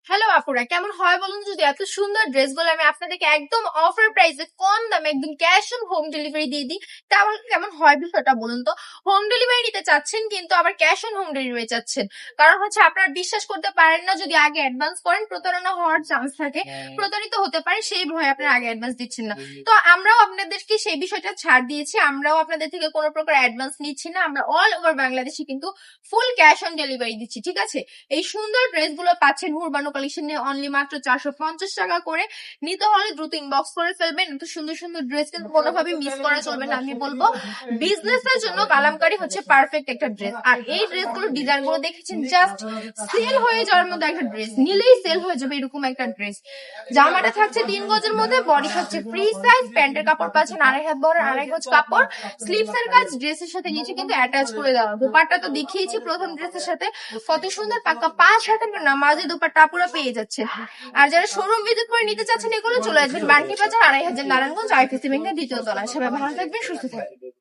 Hello আপুরা, কেমন হয় বলুন? যদি এত সুন্দর ড্রেসগুলো আমি আপনাদেরকে একদম অফার প্রাইসে কম দামে একদম ক্যাশ অন হোম ডেলিভারি দিয়ে দিই, তাহলে কেমন হয় বিষয়টা বলুন তো? হোম ডেলিভারি নিতে চাচ্ছেন কিন্তু আবার ক্যাশ অন হোম ডেলিভারি চাচ্ছেন, কারণ হচ্ছে আপনারা বিশ্বাস করতে পারেন না, যদি আগে অ্যাডভান্স করেন প্রতারণা হওয়ার চান্স থাকে, প্রতারিত হতে পারে, সেই ভয়ে আপনারা আগে অ্যাডভান্স দিচ্ছেন না। তো আমরাও আপনাদেরকে সেই বিষয়টা ছাড় দিয়েছি, আমরাও আপনাদের থেকে কোনো প্রকার অ্যাডভান্স নিচ্ছি না, আমরা অল ওভার বাংলাদেশে কিন্তু ফুল ক্যাশ অন ডেলিভারি দিচ্ছি, ঠিক আছে? এই সুন্দর ড্রেসগুলো পাচ্ছেন হুরবানো কালেকশনে অনলি মাত্র 450 টাকা করে। নিতে হলে দ্রুত ইনবক্স করে ফেলবেন। এত সুন্দর সুন্দর ড্রেস কিন্তু কোনোভাবে মিস করা চলবে না। আমি বলবো বিজনেস এর জন্য কালামকারী হচ্ছে পারফেক্ট একটা ড্রেস। আর এই ড্রেসগুলো ডিজাইন গুলো দেখেছেন, জাস্ট সেল হয়ে যাওয়ার মতো একটা ড্রেস, নিলেই সেল হয়ে যাবে এরকম একটা ড্রেস। জামাটা থাকছে 3 গজের মধ্যে, বডি থাকছে ফ্রি সাইজ, প্যান্টের কাপড় পাচ্ছেন 2.5 হাত বড় 2.5 গজ কাপড়, স্লিভস এর কাজ ড্রেসের সাথে নিচে কিন্তু অ্যাটাচ করে দেওয়া। দোপাট্টা তো দেখিয়েছি প্রথম ড্রেসের সাথে, কত সুন্দর পাক্কা 5 হাতের নামাজি দোপাট্টা পুরো পেয়ে যাচ্ছে। আর যারা শোরুম ভিজিট করে নিতে চাচ্ছেন, এগুলো চলে আসবেন বান্টি বাজার 2.5 হাজার নারায়ণগঞ্জ আইপিসি ব্যাংকের দ্বিতীয় তলায়। সবাই ভালো থাকবেন, সুস্থ থাকবেন।